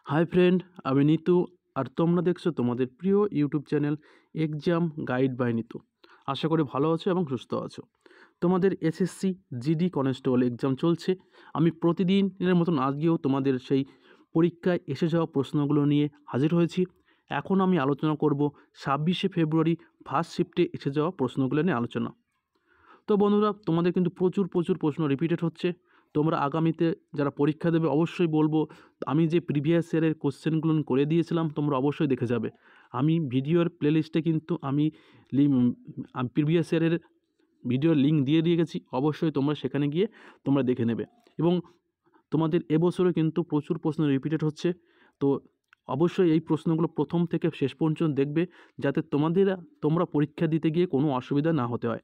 Hi friend, আমি নিতু। আর তোমরা দেখছো তোমাদের প্রিয় YouTube channel exam guide by Nitu. আশা করি ভালো আছো এবং সুস্থ আছো। তোমাদের এসএসসি জিডি কনস্টেবল এক্সাম চলছে। আমি প্রতিদিনের মতন আজকেও তোমাদের সেই পরীক্ষায় এসে যাওয়া প্রশ্নগুলো নিয়ে হাজির হয়েছি। এখন আমি আলোচনা করব 26শে ফেব্রুয়ারি ফার্স্ট শিফটে এসে যাওয়া প্রশ্নগুলো নিয়ে আলোচনা। তো বন্ধুরা, তোমাদের কিন্তু প্রচুর প্রশ্ন রিপিটেড হচ্ছে। তোমরা আগামীতে যারা পরীক্ষা দেবে অবশ্যই বলবো, আমি যে প্রিভিয়াস ইয়ারের কোশ্চেনগুলো করে দিয়েছিলাম তোমরা অবশ্যই দেখে যাবে। আমি ভিডিওর প্লেলিস্টে কিন্তু আমি প্রিভিয়াস ইয়ারের ভিডিওর লিঙ্ক দিয়ে গেছি। অবশ্যই তোমরা সেখানে গিয়ে তোমরা দেখে নেবে। এবং তোমাদের এবছরও কিন্তু প্রচুর প্রশ্ন রিপিটেড হচ্ছে। তো অবশ্যই এই প্রশ্নগুলো প্রথম থেকে শেষ পর্যন্ত দেখবে, যাতে তোমরা পরীক্ষা দিতে গিয়ে কোনো অসুবিধা না হতে হয়।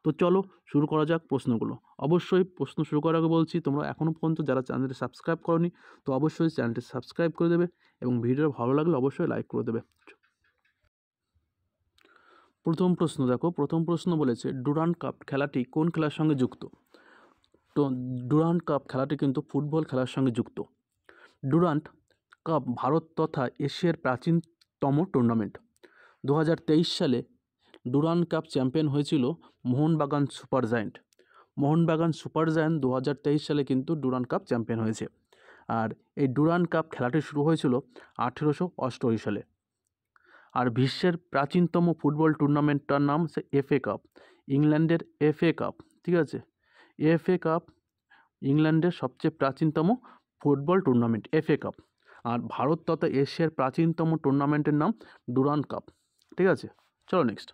তো চলো শুরু করা যাক প্রশ্নগুলো। অবশ্যই প্রশ্ন শুরু করার আগে বলছি, তোমরা এখনও পর্যন্ত যারা চ্যানেলটি সাবস্ক্রাইব করোনি তো অবশ্যই চ্যানেলটি সাবস্ক্রাইব করে দেবে এবং ভিডিও ভালো লাগলে অবশ্যই লাইক করে দেবে। প্রথম প্রশ্ন দেখো, প্রথম প্রশ্ন বলেছে ডুরান্ড কাপ খেলাটি কোন খেলার সঙ্গে যুক্ত? তো ডুরান্ড কাপ খেলাটি কিন্তু ফুটবল খেলার সঙ্গে যুক্ত। ডুরান্ড কাপ ভারত তথা এশিয়ার প্রাচীনতম টুর্নামেন্ট। 2023 সালে ডুরান্ড কাপ চ্যাম্পিয়ন হয়েছিল Mohun Bagan super giant. Mohun Bagan super giant 2023 সালে কিন্তু ডুরান্ড কাপ চ্যাম্পিয়ন হয়েছে। আর এই ডুরান্ড কাপ খেলাটি শুরু হয়েছিল 1888 সালে। আর বিশ্বের প্রাচীনতম ফুটবল টুর্নামেন্টটার নাম সে এফএ কাপ, ইংল্যান্ডের এফএ কাপ। ঠিক আছে, এফএ কাপ ইংল্যান্ডের সবচেয়ে প্রাচীনতম ফুটবল টুর্নামেন্ট এফএ কাপ। আর ভারত তথা এশিয়ার প্রাচীনতম টুর্নামেন্টের নাম ডুরান্ড কাপ। ঠিক আছে, চলো নেক্সট।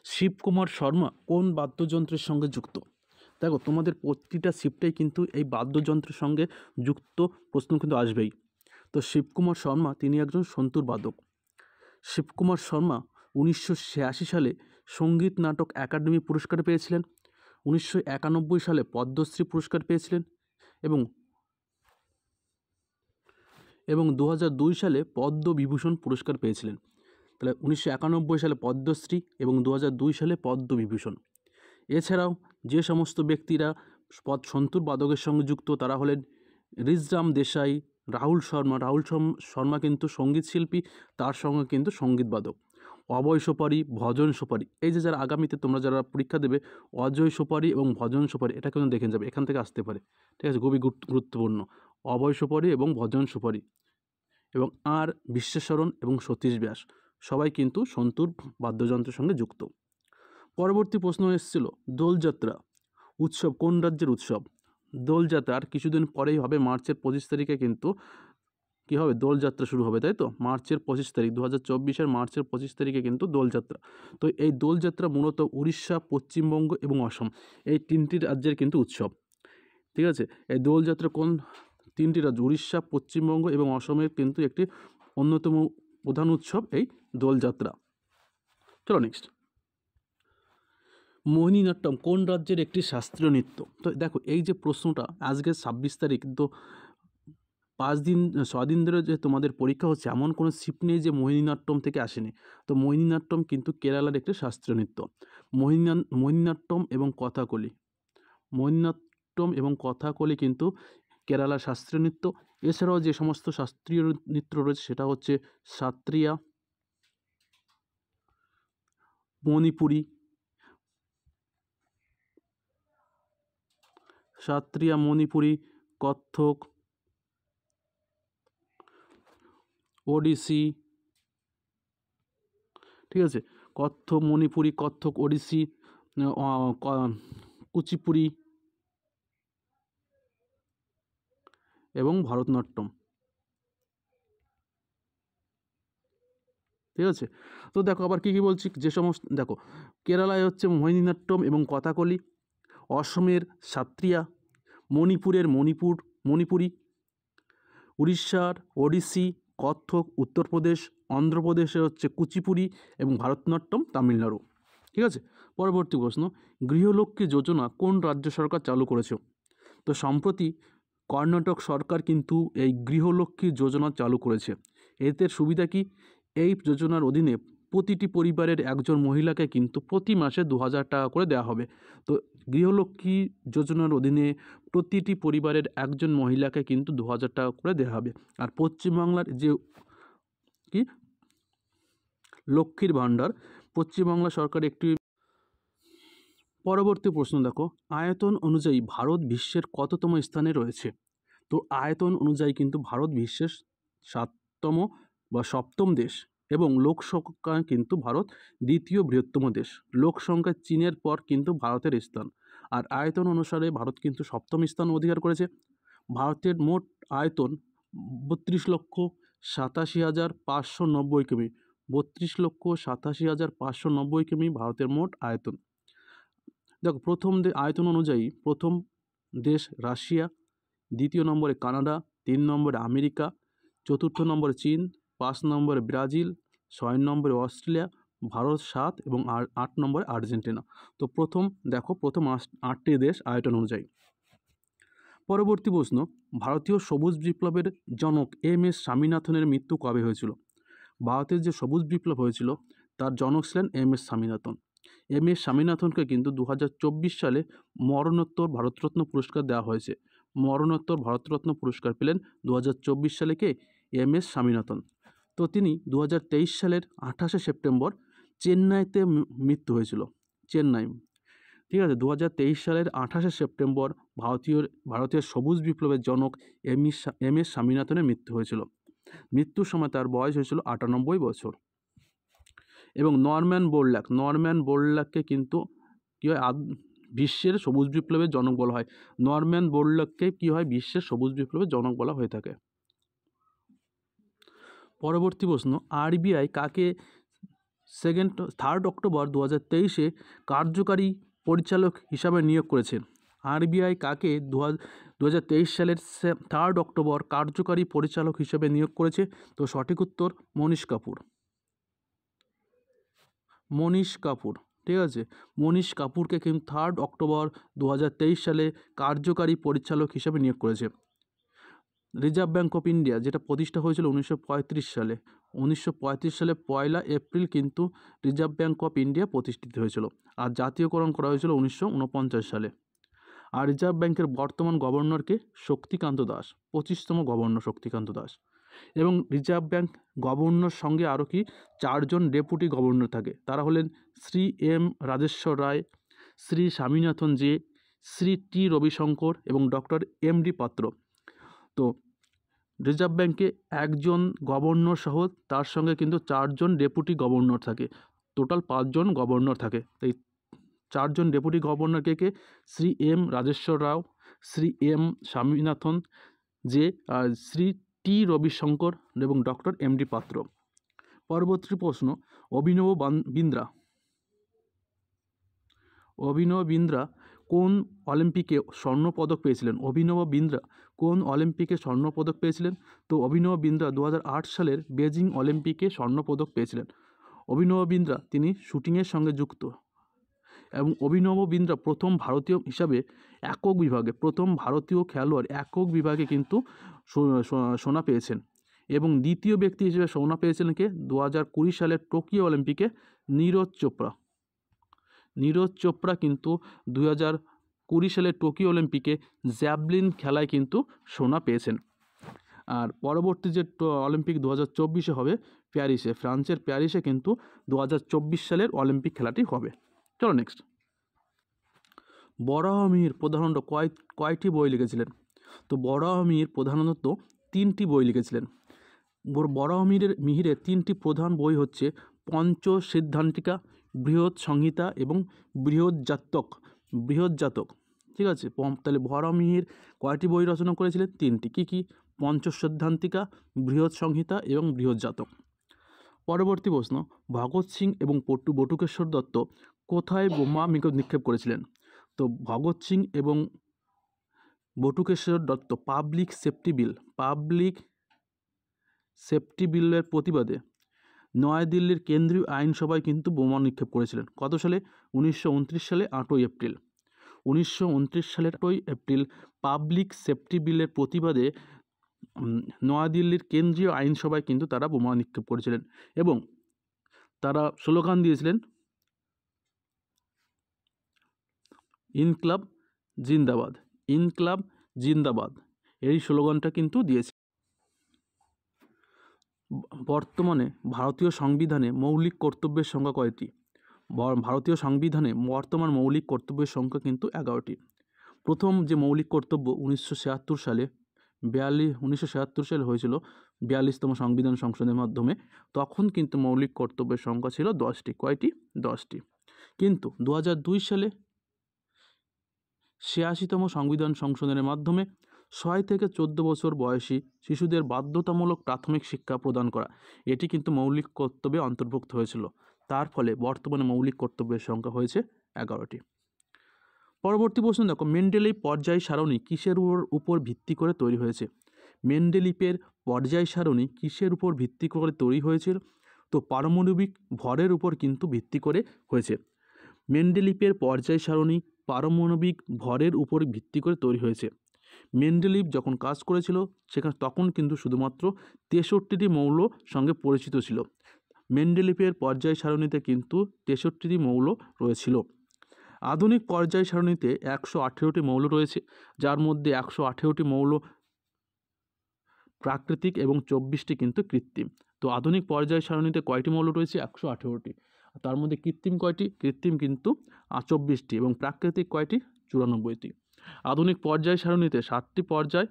শিবকুমার শর্মা কোন বাদ্যযন্ত্রের সঙ্গে যুক্ত? দেখো, তোমাদের প্রতিটা শিফটেই কিন্তু এই বাদ্যযন্ত্রের সঙ্গে যুক্ত প্রশ্ন কিন্তু আসবেই। তো শিবকুমার শর্মা তিনি একজন সন্তুর বাদক। শিবকুমার শর্মা 1986 সালে সঙ্গীত নাটক একাডেমি পুরস্কার পেয়েছিলেন। 1991 সালে পদ্মশ্রী পুরস্কার পেয়েছিলেন এবং 2002 সালে পদ্মবিভূষণ পুরস্কার পেয়েছিলেন। তাহলে 1991 সালে পদ্মশ্রী এবং 2002 সালে পদ্মবিভূষণ। এছাড়াও যে সমস্ত ব্যক্তিরা সন্তুর বাদকের সঙ্গে যুক্ত তারা হলেন রিজরাম দেশাই, রাহুল শর্মা কিন্তু সঙ্গীত শিল্পী, তার সঙ্গে কিন্তু সঙ্গীত বাদক। অভয় সোপারি, ভজন সোপারি, এই যে যারা আগামীতে তোমরা যারা পরীক্ষা দেবে, অজয় সোপারি এবং ভজন সোপারি এটা কিন্তু দেখে যাবে, এখান থেকে আসতে পারে। ঠিক আছে, খুবই গুরুত্বপূর্ণ। অভয় সোপারি এবং ভজন সোপারি এবং আর বিশ্বেশ্বরণ এবং সতীশ ব্যাস সবাই কিন্তু সন্তুর বাদ্যযন্ত্রের সঙ্গে যুক্ত। পরবর্তী প্রশ্ন এসেছিল দোলযাত্রা উৎসব কোন রাজ্যের উৎসব? দোলযাত্রা আর কিছুদিন পরেই হবে, মার্চের 25 তারিখে কিন্তু কী হবে, দোলযাত্রা শুরু হবে, তাই তো? মার্চের 25 তারিখ, 2024 মার্চের 25 তারিখে কিন্তু দোলযাত্রা। তো এই দোলযাত্রা মূলত উড়িষ্যা, পশ্চিমবঙ্গ এবং অসম এই তিনটি রাজ্যের কিন্তু উৎসব। ঠিক আছে, এই দোলযাত্রা কোন তিনটি রাজ্য, উড়িষ্যা, পশ্চিমবঙ্গ এবং অসমের কিন্তু একটি অন্যতম প্রধান উৎসব এই দোলযাত্রা। চলো নেক্সট। মোহিনীনাট্যম কোন রাজ্যের একটি শাস্ত্রীয় নৃত্য? তো দেখো, এই যে প্রশ্নটা আজকে 26 তারিখ, তো 6 দিন ধরে যে তোমাদের পরীক্ষা হচ্ছে এমন কোনো শিফট নেই যে মোহিনীনাট্যম থেকে আসেনি। তো মোহিনীনাট্যম কিন্তু কেরালার একটি শাস্ত্রীয় নৃত্য। মোহিনীনাট্যম এবং কথাকলি কিন্তু কেরালার শাস্ত্রীয় নৃত্য। এছাড়াও যে সমস্ত শাস্ত্রীয় নৃত্য রয়েছে সেটা হচ্ছে সাত্রিয়া, মণিপুরি, কত্থক, ওডিসি। ঠিক আছে, কত্থক, মণিপুরি, কত্থক, ওডিসি, কুচিপুড়ি এবং ভারতনাট্যম। ঠিক আছে, তো দেখো আবার কী বলছি, যে সমস্ত দেখো, কেরালায় হচ্ছে মোহিনীনাট্যম এবং কথাকলি, অসমের সাত্রিয়া, মণিপুরের মণিপুরি, উড়িষ্যার ওডিসি, কত্থক, উত্তরপ্রদেশ, অন্ধ্রপ্রদেশে হচ্ছে কুচিপুড়ি এবং ভারতনাট্যম তামিলনাড়ু। ঠিক আছে, পরবর্তী প্রশ্ন, গৃহলক্ষ্মী যোজনা কোন রাজ্য সরকার চালু করেছে? তো সম্প্রতি কর্ণাটক সরকার কিন্তু এই গৃহলক্ষ্মী যোজনা চালু করেছে। এতে সুবিধা কি? এই যোজনার অধীনে প্রতিটি পরিবারের একজন মহিলাকে কিন্তু প্রতি মাসে 2,000 টাকা করে দেওয়া হবে। তো গৃহলক্ষ্মী যোজনার অধীনে প্রতিটি পরিবারের একজন মহিলাকে কিন্তু 2,000 টাকা করে দেওয়া হবে। আর পশ্চিমবাংলার যে কি লক্ষ্মীর ভাণ্ডার, পশ্চিমবাংলা সরকার একটি। পরবর্তী প্রশ্ন দেখো, আয়তন অনুযায়ী ভারত বিশ্বের কততম স্থানে রয়েছে? তো আয়তন অনুযায়ী কিন্তু ভারত বিশ্বের 7তম বা 7ম দেশ এবং লোক সংখ্যায় কিন্তু ভারত দ্বিতীয় বৃহত্তম দেশ। লোক সংখ্যায় চীনের পর কিন্তু ভারতের স্থান। আর আয়তন অনুসারে ভারত কিন্তু 7ম স্থান অধিকার করেছে। ভারতের মোট আয়তন 32,87,590 কিমি। 32,87,590 কিমি ভারতের মোট আয়তন। দেখো প্রথম আয়তন অনুযায়ী প্রথম দেশ রাশিয়া, দ্বিতীয় নম্বরে কানাডা, 3 নম্বরে আমেরিকা, 4র্থ নম্বরে চীন, 5 নম্বরে ব্রাজিল, 6 নম্বরে অস্ট্রেলিয়া, ভারত 7 এবং 8 নম্বরে আর্জেন্টিনা। তো প্রথম 8টি দেশ আয়তন অনুযায়ী। পরবর্তী প্রশ্ন, ভারতীয় সবুজ বিপ্লবের জনক এম.এস. স্বামীনাথনের মৃত্যু কবে হয়েছিল? ভারতের যে সবুজ বিপ্লব হয়েছিল তার জনক ছিলেন এম.এস. স্বামীনাথন। এম.এস. স্বামীনাথনকে কিন্তু 2024 সালে মরণোত্তর ভারতরত্ন পুরস্কার দেওয়া হয়েছে। মরণোত্তর ভারতরত্ন পুরস্কার পেলেন 2024 সালে কে? এম.এস. স্বামীনাথন। তো তিনি 2023 সালের 28শে সেপ্টেম্বর চেন্নাইতে মৃত্যু হয়েছিল। চেন্নাই, ঠিক আছে। 2023 সালের 28শে সেপ্টেম্বর ভারতীয় সবুজ বিপ্লবের জনক এম.এস. স্বামীনাথনের মৃত্যু হয়েছিল। মৃত্যুর সময় তার বয়স হয়েছিল 98 বছর। এবং নরম্যান বোরল্যাগকে কিন্তু কী হয় বিশ্বের সবুজ বিপ্লবের জনক বলা হয়। নরম্যান বোরল্যাগকে কী হয় বিশ্বের সবুজ বিপ্লবের জনক বলা হয়ে থাকে। পরবর্তী প্রশ্ন, আরবিআই কাকে 3 অক্টোবর 2023 কার্যকারী পরিচালক হিসাবে নিয়োগ করেছেন? আরবিআই কাকে 2023 সালের 3 অক্টোবর কার্যকারী পরিচালক হিসেবে নিয়োগ করেছে? তো সঠিক উত্তর মনীষ কাপুর। ঠিক আছে, মনীষ কাপুরকে কিন্তু 3 অক্টোবর 2023 সালে কার্যকারী পরিচালক হিসেবে নিয়োগ করেছে। রিজার্ভ ব্যাঙ্ক অফ ইন্ডিয়া যেটা প্রতিষ্ঠা হয়েছিল 1935 সালে, 1935 সালে 1 এপ্রিল কিন্তু রিজার্ভ ব্যাঙ্ক অফ ইন্ডিয়া প্রতিষ্ঠিত হয়েছিল। আর জাতীয়করণ করা হয়েছিল 1949 সালে। আর রিজার্ভ ব্যাঙ্কের বর্তমান গভর্নরকে শক্তিকান্ত দাস, 25তম গভর্নর শক্তিকান্ত দাস। এবং রিজার্ভ ব্যাঙ্ক গভর্নর সঙ্গে আরও কি 4 জন ডেপুটি গভর্নর থাকে। তারা হলেন শ্রী এম রাজেশ্বর রায়, শ্রী স্বামীনাথন জে, শ্রী টি রবিশঙ্কর এবং ডক্টর এম.ডি. পাত্র। তো রিজার্ভ ব্যাঙ্কে একজন গভর্নর সহ তার সঙ্গে কিন্তু 4 জন ডেপুটি গভর্নর থাকে। টোটাল 5 জন গভর্নর থাকে। এই 4 জন ডেপুটি গভর্নর কে? শ্রী এম রাজেশ্বর রাও, শ্রী এম স্বামীনাথন জে, আর শ্রী টি রবিশঙ্কর এবং ডক্টর এম.ডি. পাত্র। পরবর্তী প্রশ্ন, অভিনব বিন্দ্রা কোন অলিম্পিকে স্বর্ণপদক পেয়েছিলেন? তো অভিনব বিন্দ্রা 2008 সালের বেজিং অলিম্পিকে স্বর্ণপদক পেয়েছিলেন। অভিনব বিন্দ্রা তিনি শুটিংয়ের সঙ্গে যুক্ত এবং অভিনব বিন্দ্রা প্রথম ভারতীয় হিসাবে প্রথম ভারতীয় খেলোয়াড় একক বিভাগে কিন্তু সোনা পেয়েছেন। এবং দ্বিতীয় ব্যক্তি হিসেবে সোনা পেয়েছিলেন কে? 2020 সালের টোকিও অলিম্পিকে নীরজ চোপড়া কিন্তু 2020 সালের টোকিও অলিম্পিকে জ্যাভলিন খেলায় কিন্তু সোনা পেয়েছেন। আর পরবর্তী যে অলিম্পিক 2024 হবে ফ্রান্সের প্যারিসে কিন্তু 2024 সালের অলিম্পিক খেলাটি হবে। চলো নেক্সট, বরাহমিহির প্রধানত কয়টি বই লিখেছিলেন? তো বরাহমিহির প্রধানত 3টি বই লিখেছিলেন। বরাহমিহিরের 3টি প্রধান বই হচ্ছে পঞ্চসিদ্ধান্তিকা, বৃহৎ সংহিতা এবং বৃহৎজাতক। ঠিক আছে, তাহলে বরাহমিহির কয়টি বই রচনা করেছিলেন? 3টি। কী? পঞ্চসিদ্ধান্তিকা, বৃহৎ সংহিতা এবং বৃহৎজাতক। পরবর্তী প্রশ্ন, ভগৎ সিং এবং বটুকেশ্বর দত্ত কোথায় বোমা নিক্ষেপ করেছিলেন? তো ভগৎ সিং এবং বটুকেশ্বর দত্ত পাবলিক সেফটি বিলের প্রতিবাদে নয়াদিল্লির কেন্দ্রীয় আইনসভায় কিন্তু বোমা নিক্ষেপ করেছিলেন। কত সালে? 1929 সালে 8 এপ্রিল। 1929 সালের 8 এপ্রিল পাবলিক সেফটি বিলের প্রতিবাদে নয়াদিল্লির কেন্দ্রীয় আইনসভায় কিন্তু তারা বোমা নিক্ষেপ করেছিলেন। এবং তারা স্লোগান দিয়েছিলেন ইনকলাব জিন্দাবাদ, ইনকলাব জিন্দাবাদ, এই স্লোগানটা কিন্তু দিয়েছে। বর্তমানে ভারতীয় সংবিধানে মৌলিক কর্তব্যের সংখ্যা কয়টি? ভারতীয় সংবিধানে বর্তমান মৌলিক কর্তব্যের সংখ্যা কিন্তু 11টি। প্রথম যে মৌলিক কর্তব্য 1976 সালে 1976 সালে হয়েছিল 42তম সংবিধান সংশোধনের মাধ্যমে, তখন কিন্তু মৌলিক কর্তব্যের সংখ্যা ছিল 10টি। কয়টি? 10টি। কিন্তু 2002 সালে 86তম সংবিধান সংশোধনের মাধ্যমে 6 থেকে 14 বছর বয়সী শিশুদের বাধ্যতামূলক প্রাথমিক শিক্ষা প্রদান করা, এটি কিন্তু মৌলিক কর্তব্যে অন্তর্ভুক্ত হয়েছিল। তার ফলে বর্তমানে মৌলিক কর্তব্যের সংখ্যা হয়েছে 11টি। পরবর্তী প্রশ্ন দেখো, মেন্ডেলিভ পর্যায় সারণী কিসের উপর ভিত্তি করে তৈরি হয়েছে? মেন্ডেলিভের পর্যায় সারণী কিসের উপর ভিত্তি করে তৈরি হয়েছিল? তো পারমাণবিক ভরের উপর কিন্তু ভিত্তি করে হয়েছে। মেন্ডেলিভের পর্যায় সারণী পারমাণবিক ভরের উপর ভিত্তি করে তৈরি হয়েছে। মেন্ডেলিভ যখন কাজ করেছিল তখন কিন্তু শুধুমাত্র 63টি মৌল সঙ্গে পরিচিত ছিল। মেন্ডেলিভের পর্যায় সারণীতে কিন্তু 63টি মৌল রয়েছিল। আধুনিক পর্যায় সারণীতে 118টি মৌল রয়েছে, যার মধ্যে 118টি মৌল প্রাকৃতিক এবং 24টি কিন্তু কৃত্রিম। তো আধুনিক পর্যায় সারণীতে কয়টি মৌল রয়েছে? 118টি। তার মধ্যে কৃত্রিম কয়টি? কৃত্রিম কিন্তু 24টি এবং প্রাকৃতিক কয়টি? 94টি। আধুনিক পর্যায় সারণীতে 7টি পর্যায়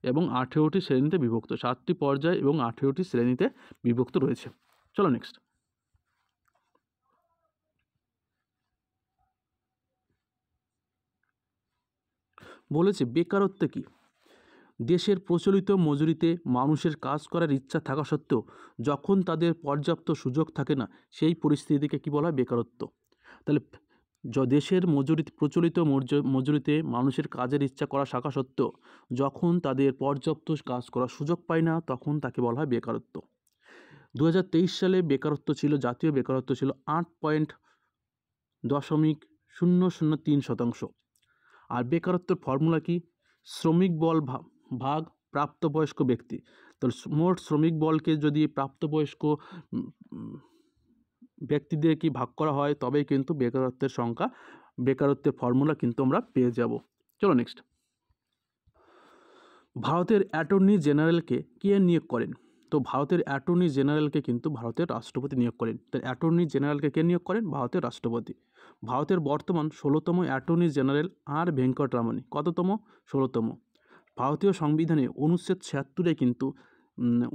এবং 18টি শ্রেণীতে বিভক্ত। 7টি পর্যায় এবং 18টি শ্রেণীতে বিভক্ত রয়েছে। চলো নেক্সট। বলেছে বেকারত্ব কি? দেশের প্রচলিত মজুরিতে মানুষের কাজ করার ইচ্ছা থাকা সত্ত্বেও যখন তাদের পর্যাপ্ত সুযোগ থাকে না, সেই পরিস্থিতিকে কি বলা হয়? বেকারত্ব। তাহলে দেশের প্রচলিত মজুরিতে মানুষের কাজের ইচ্ছা করা থাকা সত্ত্বেও যখন তাদের পর্যাপ্ত কাজ করার সুযোগ পায় না, তখন তাকে বলা হয় বেকারত্ব। 2023 সালে বেকারত্ব ছিল, জাতীয় বেকারত্ব ছিল 8.003%। আর বেকারত্বের ফর্মুলা কি? শ্রমিক বল ভাগ প্রাপ্তবয়স্ক ব্যক্তি। তো মোট শ্রমিক বলকে যদি প্রাপ্তবয়স্ক ব্যক্তিদের কি ভাগ করা হয়, তবেই কিন্তু বেকারত্বের ফর্মুলা কিন্তু আমরা পেয়ে যাব। চলো নেক্সট। ভারতের অ্যাটর্নি জেনারেলকে কে নিয়োগ করেন? তো ভারতের অ্যাটর্নি জেনারেলকে কিন্তু ভারতের রাষ্ট্রপতি নিয়োগ করেন। তাই অ্যাটর্নি জেনারেলকে কে নিয়োগ করেন? ভারতের রাষ্ট্রপতি। ভারতের বর্তমান 16তম অ্যাটর্নি জেনারেল আর ভেঙ্কটরামন। কততম? 16তম। ভারতীয় সংবিধানে অনুচ্ছেদ 76-এ কিন্তু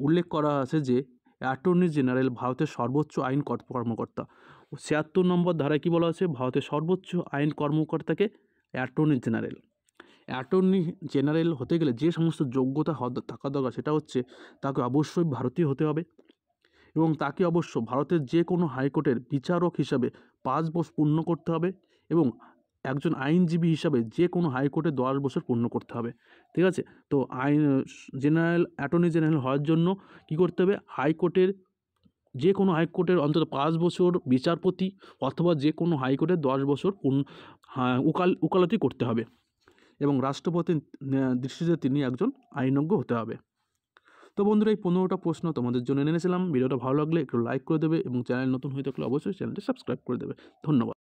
উল্লেখ করা আছে যে অ্যাটর্নি জেনারেল ভারতের সর্বোচ্চ আইন কর্মকর্তা। 76 নম্বর ধারায় কী বলা আছে? ভারতের সর্বোচ্চ আইন কর্মকর্তাকে অ্যাটর্নি জেনারেল। অ্যাটর্নি জেনারেল হতে গেলে যে সমস্ত যোগ্যতা থাকা দরকার, সেটা হচ্ছে তাকে অবশ্যই ভারতীয় হতে হবে এবং তাকে অবশ্য ভারতের যে কোনো হাইকোর্টের বিচারক হিসাবে 5 বছর পূর্ণ করতে হবে এবং একজন আইনজীবী হিসাবে যে কোনো হাইকোর্টে 10 বছর পূর্ণ করতে হবে। ঠিক আছে? তো অ্যাটর্নি জেনারেল হওয়ার জন্য কী করতে হবে? যে কোনো হাইকোর্টের অন্তত 5 বছর বিচারপতি অথবা যে কোনো হাইকোর্টে 10 বছর উকালতি করতে হবে এবং রাষ্ট্রপতির দৃষ্টিতে তিনি একজন আইনজ্ঞ হতে হবে। তো বন্ধুরা, এই 15টা প্রশ্ন তোমাদের জন্য এনেছিলাম। ভিডিওটা ভালো লাগলে একটু লাইক করে দেবে এবং চ্যানেল নতুন হয়ে থাকলে অবশ্যই চ্যানেলটি সাবস্ক্রাইব করে দেবে। ধন্যবাদ।